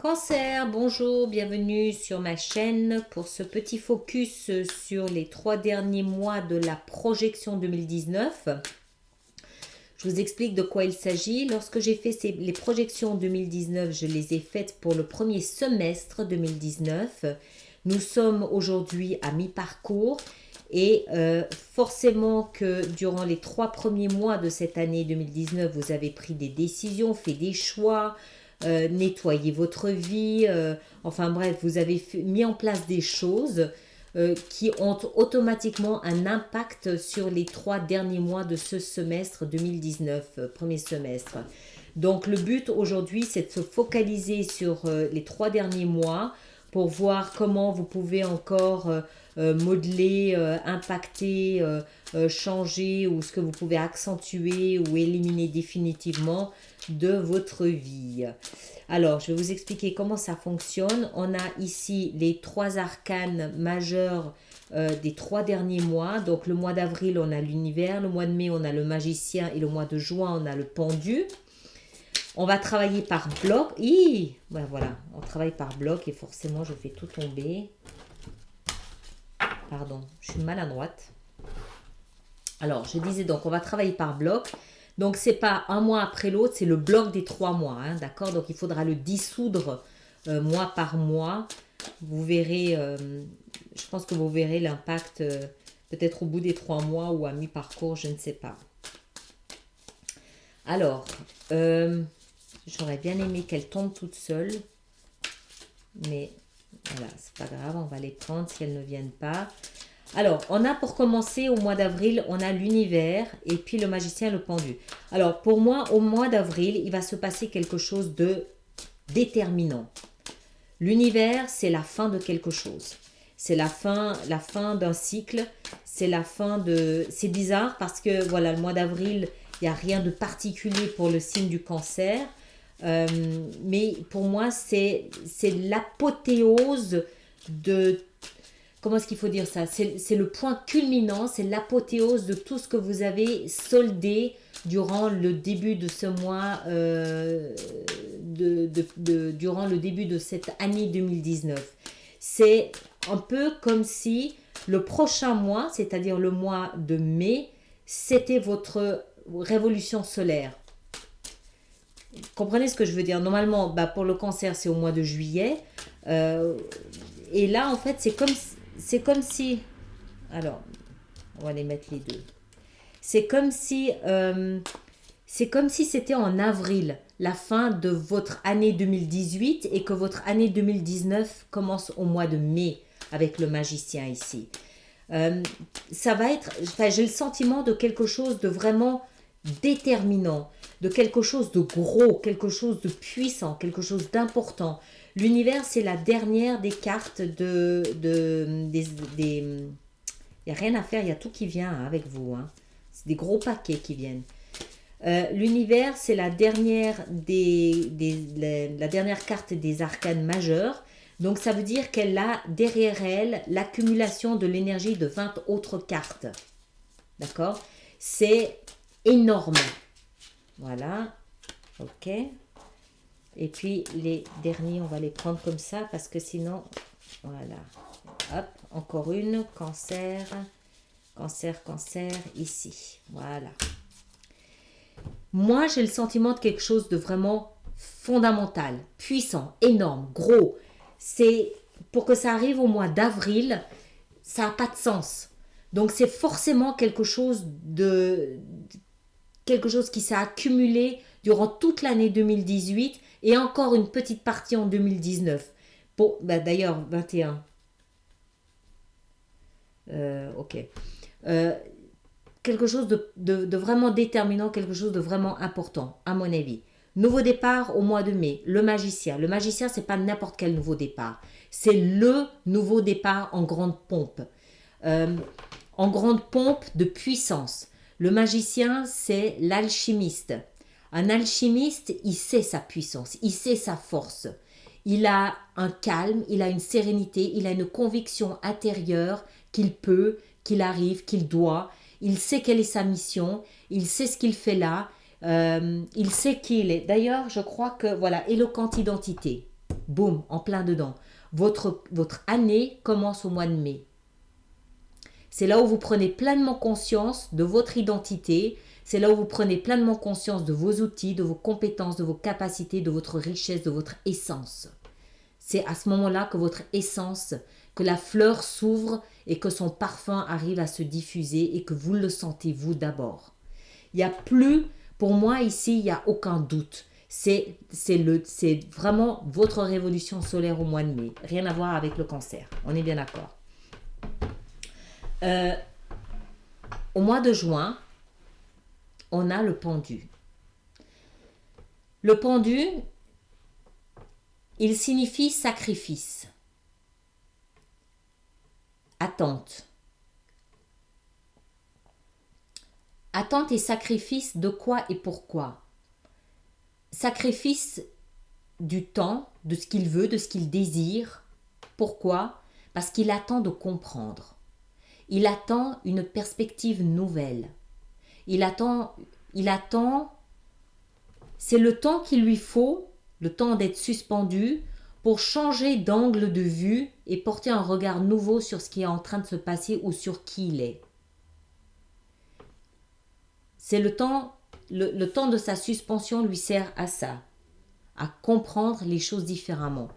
Cancer, bonjour, bienvenue sur ma chaîne pour ce petit focus sur les 3 derniers mois de la projection 2019. Je vous explique de quoi il s'agit. Lorsque j'ai fait les projections 2019, je les ai faites pour le premier semestre 2019. Nous sommes aujourd'hui à mi-parcours et forcément que durant les 3 premiers mois de cette année 2019, vous avez pris des décisions, fait des choix, nettoyé votre vie, enfin bref, vous avez mis en place des choses qui ont automatiquement un impact sur les 3 derniers mois de ce semestre 2019, premier semestre. Donc le but aujourd'hui, c'est de se focaliser sur les 3 derniers mois pour voir comment vous pouvez encore modeler, impacter, changer ou ce que vous pouvez accentuer ou éliminer définitivement de votre vie. Alors, je vais vous expliquer comment ça fonctionne. On a ici les 3 arcanes majeurs des 3 derniers mois. Donc, le mois d'avril, on a l'univers. Le mois de mai, on a le magicien. Et le mois de juin, on a le pendu. On va travailler par bloc. Ben voilà, on travaille par bloc et forcément, je fais tout tomber. Pardon, je suis maladroite. Alors, je disais donc, on va travailler par bloc. Donc, c'est pas un mois après l'autre, c'est le bloc des 3 mois, hein, d'accord? Donc, il faudra le dissoudre mois par mois. Vous verrez, je pense que vous verrez l'impact peut-être au bout des 3 mois ou à mi-parcours, je ne sais pas. Alors, j'aurais bien aimé qu'elle tombe toute seule, mais voilà, c'est pas grave, on va les prendre si elles ne viennent pas. Alors, on a pour commencer au mois d'avril, on a l'univers et puis le magicien, le pendu. Alors, pour moi, au mois d'avril, il va se passer quelque chose de déterminant. L'univers, c'est la fin de quelque chose. C'est la fin d'un cycle. C'est la fin de... C'est bizarre parce que, voilà, le mois d'avril, il n'y a rien de particulier pour le signe du cancer. Mais pour moi, c'est l'apothéose de... Comment est-ce qu'il faut dire ça? C'est le point culminant, c'est l'apothéose de tout ce que vous avez soldé durant le début de ce mois, durant le début de cette année 2019. C'est un peu comme si le prochain mois, c'est-à-dire le mois de mai, c'était votre révolution solaire. Comprenez ce que je veux dire? Normalement, pour le cancer, c'est au mois de juillet. Et là, en fait, c'est comme si... Alors, on va les mettre les deux. C'est comme si c'était en avril, la fin de votre année 2018 et que votre année 2019 commence au mois de mai avec le magicien ici. Ça va être... Enfin, j'ai le sentiment de quelque chose de vraiment déterminant, de quelque chose de gros, quelque chose de puissant, quelque chose d'important. L'univers, c'est la dernière des cartes il n'y a rien à faire, il y a tout qui vient avec vous. Hein. C'est des gros paquets qui viennent. L'univers, c'est la dernière la dernière carte des arcanes majeurs. Donc, ça veut dire qu'elle a derrière elle l'accumulation de l'énergie de 20 autres cartes. D'accord? C'est énorme. Voilà. Ok. Et puis les derniers, on va les prendre comme ça parce que sinon, voilà. Hop, encore une, cancer, cancer, cancer, ici. Voilà. Moi, j'ai le sentiment de quelque chose de vraiment fondamental, puissant, énorme, gros. C'est pour que ça arrive au mois d'avril, ça n'a pas de sens. Donc, c'est forcément quelque chose qui s'est accumulé durant toute l'année 2018 et encore une petite partie en 2019. D'ailleurs, 21. Ok. Quelque chose de vraiment déterminant, quelque chose de vraiment important, à mon avis. Nouveau départ au mois de mai, le magicien. Le magicien, c'est pas n'importe quel nouveau départ. C'est le nouveau départ en grande pompe. En grande pompe de puissance. Le magicien, c'est l'alchimiste. Un alchimiste, il sait sa puissance, il sait sa force. Il a un calme, il a une sérénité, il a une conviction intérieure qu'il peut, qu'il arrive, qu'il doit. Il sait quelle est sa mission, il sait ce qu'il fait là, il sait qui il est. D'ailleurs, je crois que, voilà, éloquente identité. boum, en plein dedans. Votre année commence au mois de mai. C'est là où vous prenez pleinement conscience de votre identité. C'est là où vous prenez pleinement conscience de vos outils, de vos compétences, de vos capacités, de votre richesse, de votre essence. C'est à ce moment-là que votre essence, que la fleur s'ouvre et que son parfum arrive à se diffuser et que vous le sentez vous d'abord. Il n'y a plus, pour moi ici, il n'y a aucun doute. C'est vraiment votre révolution solaire au mois de mai. Rien à voir avec le cancer. On est bien d'accord. Au mois de juin, on a le pendu. Le pendu, il signifie sacrifice, attente. Attente et sacrifice de quoi et pourquoi? Sacrifice du temps, de ce qu'il veut, de ce qu'il désire. Pourquoi? Parce qu'il attend de comprendre. Il attend une perspective nouvelle. Il attend, c'est le temps qu'il lui faut, le temps d'être suspendu, pour changer d'angle de vue et porter un regard nouveau sur ce qui est en train de se passer ou sur qui il est. C'est le temps de sa suspension lui sert à ça, à comprendre les choses différemment.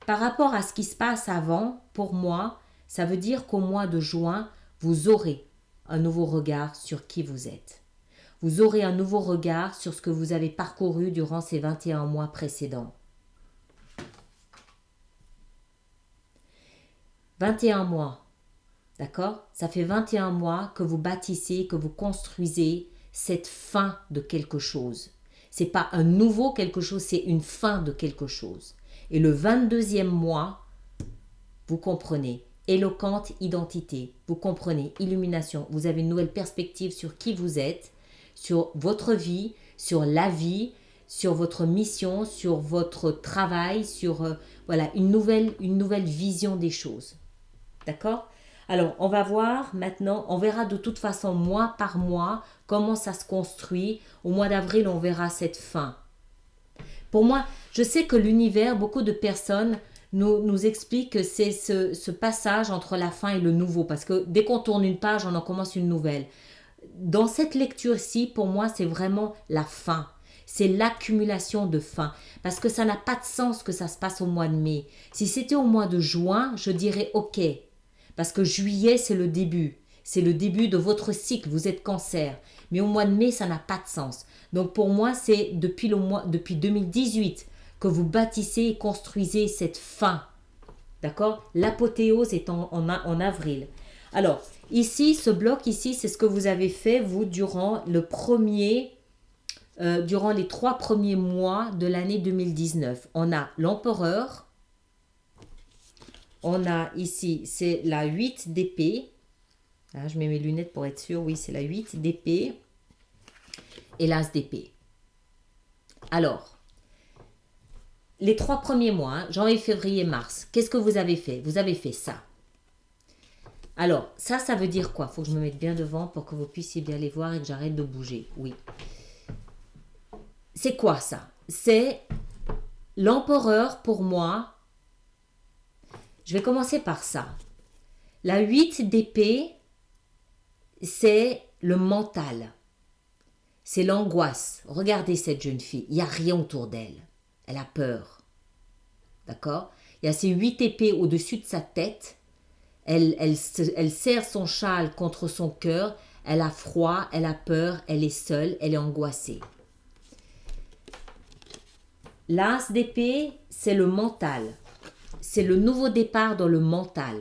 Par rapport à ce qui se passe avant, pour moi, ça veut dire qu'au mois de juin, vous aurez un nouveau regard sur qui vous êtes. Vous aurez un nouveau regard sur ce que vous avez parcouru durant ces 21 mois précédents. 21 mois, d'accord? Ça fait 21 mois que vous bâtissez, que vous construisez cette fin de quelque chose. C'est pas un nouveau quelque chose, c'est une fin de quelque chose. Et le 22e mois, vous comprenez, éloquente identité, vous comprenez, illumination, vous avez une nouvelle perspective sur qui vous êtes, sur votre vie, sur la vie, sur votre mission, sur votre travail, sur voilà, une nouvelle vision des choses. D'accord? Alors, on va voir maintenant, on verra de toute façon mois par mois comment ça se construit. Au mois d'avril, on verra cette fin. Pour moi, je sais que l'univers, beaucoup de personnes nous expliquent que c'est ce passage entre la fin et le nouveau. Parce que dès qu'on tourne une page, on en commence une nouvelle. Dans cette lecture-ci, pour moi, c'est vraiment la fin. C'est l'accumulation de fin. Parce que ça n'a pas de sens que ça se passe au mois de mai. Si c'était au mois de juin, je dirais OK. Parce que juillet, c'est le début. C'est le début de votre cycle. Vous êtes cancer. Mais au mois de mai, ça n'a pas de sens. Donc pour moi, c'est depuis 2018 que vous bâtissez et construisez cette fin. D'accord? L'apothéose est en avril. Alors, ici, ce bloc ici, c'est ce que vous avez fait, vous, durant les 3 premiers mois de l'année 2019. On a l'empereur. On a ici, c'est la 8 d'épée. Là, je mets mes lunettes pour être sûr. Oui, c'est la 8 d'épée. Et l'as d'épée. Alors, les 3 premiers mois, janvier, février, mars, qu'est-ce que vous avez fait? Vous avez fait ça. Alors, ça veut dire quoi? Il faut que je me mette bien devant pour que vous puissiez bien les voir et que j'arrête de bouger. Oui. C'est quoi ça? C'est l'empereur pour moi. Je vais commencer par ça. La 8 d'épée, c'est le mental. C'est l'angoisse. Regardez cette jeune fille. Il n'y a rien autour d'elle. Elle a peur. D'accord? Il y a ces 8 épées au-dessus de sa tête. Elle serre son châle contre son cœur. Elle a froid, elle a peur, elle est seule, elle est angoissée. L'as d'épée, c'est le mental. C'est le nouveau départ dans le mental.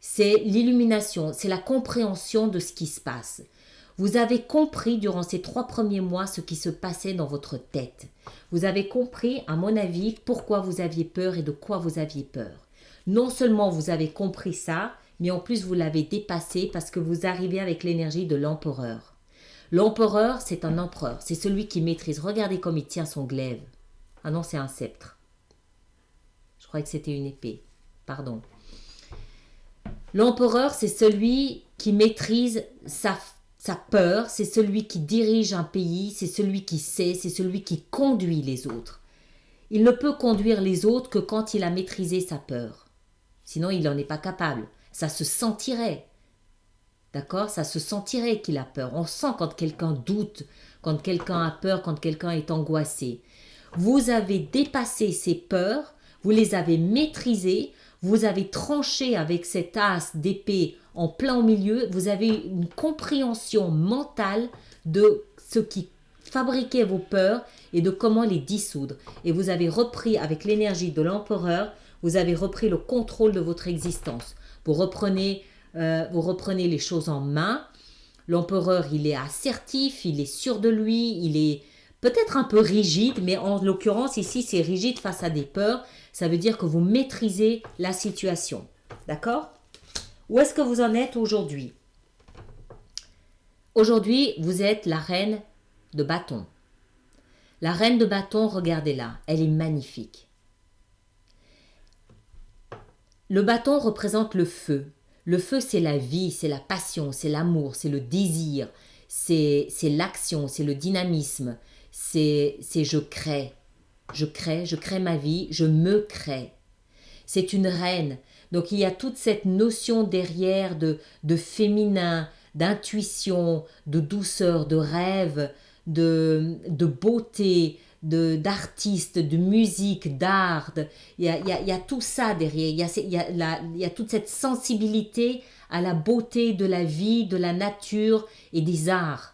C'est l'illumination, c'est la compréhension de ce qui se passe. Vous avez compris durant ces 3 premiers mois ce qui se passait dans votre tête. Vous avez compris, à mon avis, pourquoi vous aviez peur et de quoi vous aviez peur. Non seulement vous avez compris ça, mais en plus vous l'avez dépassé parce que vous arrivez avec l'énergie de l'empereur. L'empereur, c'est un empereur, c'est celui qui maîtrise. Regardez comme il tient son glaive. Ah non, c'est un sceptre. Je croyais que c'était une épée. Pardon. L'empereur, c'est celui qui maîtrise sa peur, c'est celui qui dirige un pays, c'est celui qui sait, c'est celui qui conduit les autres. Il ne peut conduire les autres que quand il a maîtrisé sa peur. Sinon, il n'en est pas capable. Ça se sentirait. D'accord? Ça se sentirait qu'il a peur. On sent quand quelqu'un doute, quand quelqu'un a peur, quand quelqu'un est angoissé. Vous avez dépassé ces peurs, vous les avez maîtrisées, vous avez tranché avec cette as d'épée en plein au milieu, vous avez une compréhension mentale de ce qui fabriquait vos peurs et de comment les dissoudre. Et vous avez repris avec l'énergie de l'empereur, vous avez repris le contrôle de votre existence. Vous reprenez les choses en main. L'empereur, il est assertif, il est sûr de lui, il est peut-être un peu rigide, mais en l'occurrence ici, c'est rigide face à des peurs. Ça veut dire que vous maîtrisez la situation. D'accord? Où est-ce que vous en êtes aujourd'hui? Aujourd'hui, vous êtes la reine de bâton. La reine de bâton, regardez-la, elle est magnifique. Le bâton représente le feu. Le feu, c'est la vie, c'est la passion, c'est l'amour, c'est le désir, c'est l'action, c'est le dynamisme, c'est je crée. Je crée ma vie, je me crée. C'est une reine. Donc il y a toute cette notion derrière de féminin, d'intuition, de douceur, de rêve, de beauté, d'artiste, de musique, d'art. Il y a tout ça derrière. Il y a toute cette sensibilité à la beauté de la vie, de la nature et des arts.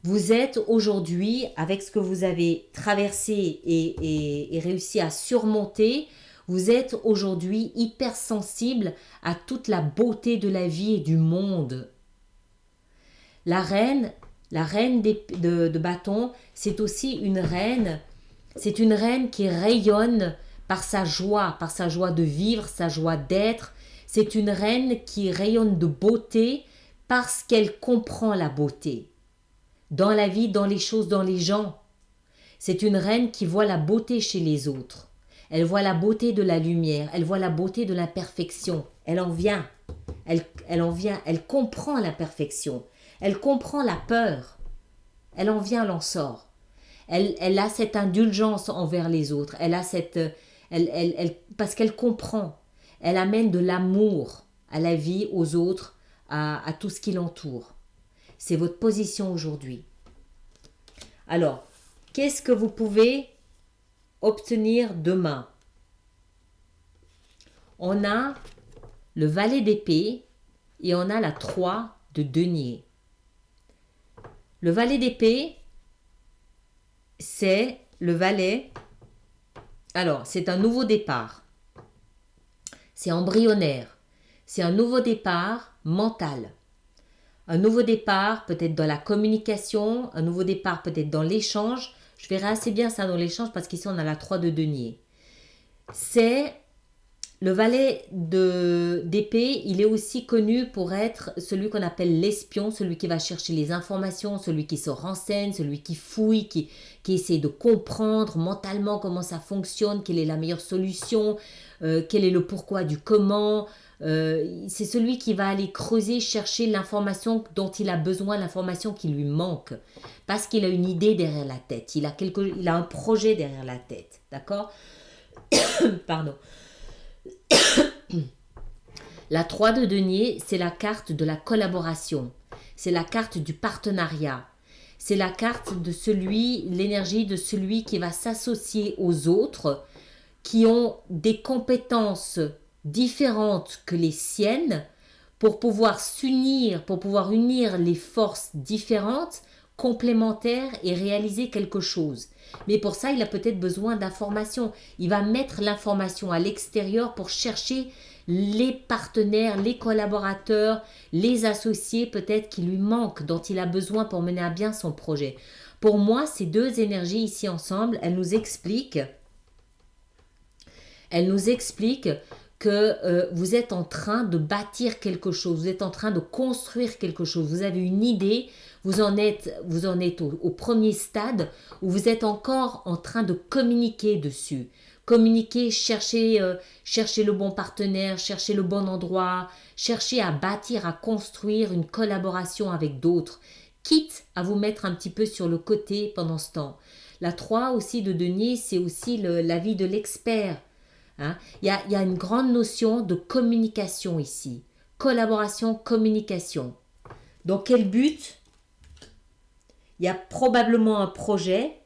Vous êtes aujourd'hui, avec ce que vous avez traversé et réussi à surmonter, vous êtes aujourd'hui hypersensible à toute la beauté de la vie et du monde. La reine de bâton, c'est aussi une reine qui rayonne par sa joie de vivre, sa joie d'être. C'est une reine qui rayonne de beauté parce qu'elle comprend la beauté. Dans la vie, dans les choses, dans les gens. C'est une reine qui voit la beauté chez les autres. Elle voit la beauté de la lumière, elle voit la beauté de l'imperfection. Elle en vient. Elle en vient, elle comprend l'imperfection. Elle comprend la peur. Elle en vient, elle en sort. Elle a cette indulgence envers les autres. Elle a parce qu'elle comprend. Elle amène de l'amour à la vie, aux autres, à tout ce qui l'entoure. C'est votre position aujourd'hui. Alors, qu'est-ce que vous pouvez obtenir demain? On a le valet d'épée et on a la 3 de denier. Le valet d'épée, c'est le valet. Alors, c'est un nouveau départ. C'est embryonnaire. C'est un nouveau départ mental. Un nouveau départ peut-être dans la communication, un nouveau départ peut-être dans l'échange. Je verrai assez bien ça dans l'échange parce qu'ici on a la 3 de denier. C'est le valet d'épée, il est aussi connu pour être celui qu'on appelle l'espion, celui qui va chercher les informations, celui qui se renseigne, celui qui fouille, qui essaie de comprendre mentalement comment ça fonctionne, quelle est la meilleure solution, quel est le pourquoi du comment. C'est celui qui va aller creuser, chercher l'information dont il a besoin, l'information qui lui manque. Parce qu'il a une idée derrière la tête, il a un projet derrière la tête. D'accord? Pardon. La 3 de denier, c'est la carte de la collaboration. C'est la carte du partenariat. C'est la carte de l'énergie de celui qui va s'associer aux autres, qui ont des compétences différentes que les siennes, pour pouvoir s'unir, pour pouvoir unir les forces différentes, complémentaires et réaliser quelque chose. Mais pour ça, il a peut-être besoin d'informations. Il va mettre l'information à l'extérieur pour chercher les partenaires, les collaborateurs, les associés peut-être qui lui manquent, dont il a besoin pour mener à bien son projet. Pour moi, ces deux énergies ici ensemble, elles nous expliquent que vous êtes en train de bâtir quelque chose, vous êtes en train de construire quelque chose, vous avez une idée, vous en êtes au premier stade où vous êtes encore en train de communiquer dessus. Communiquer, chercher le bon partenaire, chercher le bon endroit, chercher à bâtir, à construire une collaboration avec d'autres, quitte à vous mettre un petit peu sur le côté pendant ce temps. La 3 aussi de denier, c'est aussi l'avis de l'expert. Hein. Il y a une grande notion de communication ici. Collaboration, communication. Dans quel but? Il y a probablement un projet.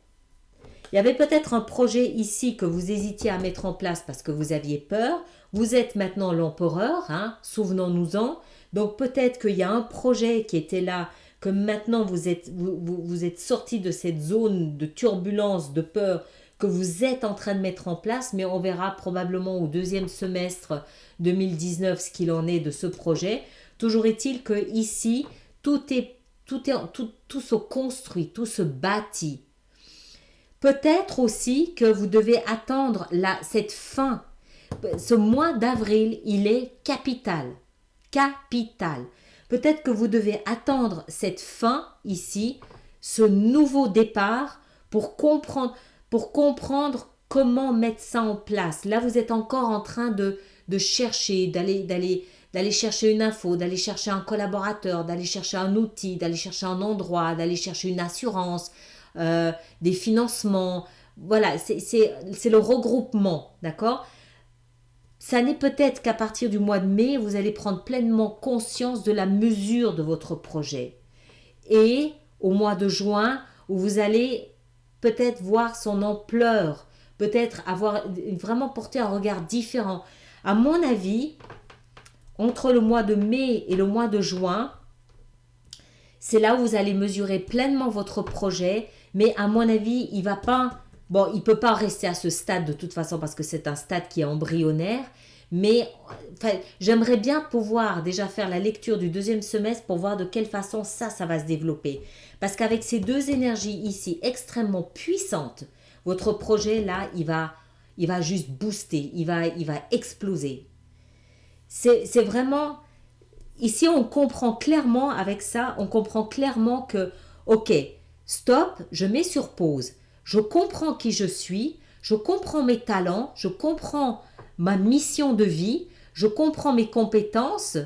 Il y avait peut-être un projet ici que vous hésitiez à mettre en place parce que vous aviez peur. Vous êtes maintenant l'empereur, hein, souvenons-nous-en. Donc peut-être qu'il y a un projet qui était là, que maintenant vous êtes sorti de cette zone de turbulence, de peur que vous êtes en train de mettre en place, mais on verra probablement au deuxième semestre 2019 ce qu'il en est de ce projet. Toujours est-il que ici, tout se construit, tout se bâtit. Peut-être aussi que vous devez attendre cette fin. Ce mois d'avril, il est capital. Capital. Peut-être que vous devez attendre cette fin ici, ce nouveau départ pour comprendre comment mettre ça en place. Là, vous êtes encore en train de chercher, d'aller chercher une info, d'aller chercher un collaborateur, d'aller chercher un outil, d'aller chercher un endroit, d'aller chercher une assurance, des financements. Voilà, c'est le regroupement, d'accord? Ça n'est peut-être qu'à partir du mois de mai, vous allez prendre pleinement conscience de la mesure de votre projet. Et au mois de juin, où vous allez peut-être voir son ampleur, peut-être avoir vraiment porté un regard différent. À mon avis, entre le mois de mai et le mois de juin, c'est là où vous allez mesurer pleinement votre projet, mais à mon avis, il ne peut pas rester à ce stade de toute façon parce que c'est un stade qui est embryonnaire, mais j'aimerais bien pouvoir déjà faire la lecture du deuxième semestre pour voir de quelle façon ça va se développer. Parce qu'avec ces deux énergies ici extrêmement puissantes, votre projet là, il va juste booster, il va exploser. C'est vraiment... Ici, on comprend clairement avec ça, on comprend clairement que, ok, stop, je mets sur pause. Je comprends qui je suis, je comprends mes talents, je comprends ma mission de vie, je comprends mes compétences.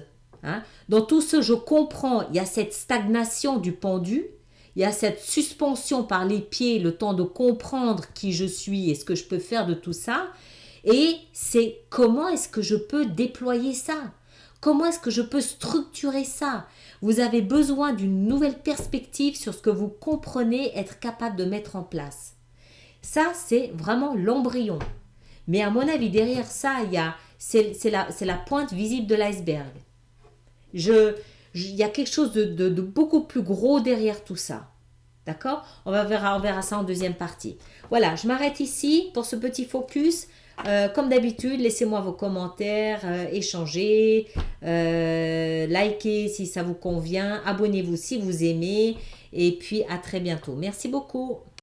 Hein. Dans tout ce, je comprends, il y a cette stagnation du pendu, il y a cette suspension par les pieds, le temps de comprendre qui je suis et ce que je peux faire de tout ça. Et c'est comment est-ce que je peux déployer ça? Comment est-ce que je peux structurer ça? Vous avez besoin d'une nouvelle perspective sur ce que vous comprenez être capable de mettre en place. Ça, c'est vraiment l'embryon. Mais à mon avis, derrière ça, c'est la pointe visible de l'iceberg. Il y a quelque chose de beaucoup plus gros derrière tout ça. D'accord? On verra ça en deuxième partie. Voilà, je m'arrête ici pour ce petit focus. Comme d'habitude, laissez-moi vos commentaires, échangez, likez si ça vous convient, abonnez-vous si vous aimez, et puis à très bientôt. Merci beaucoup.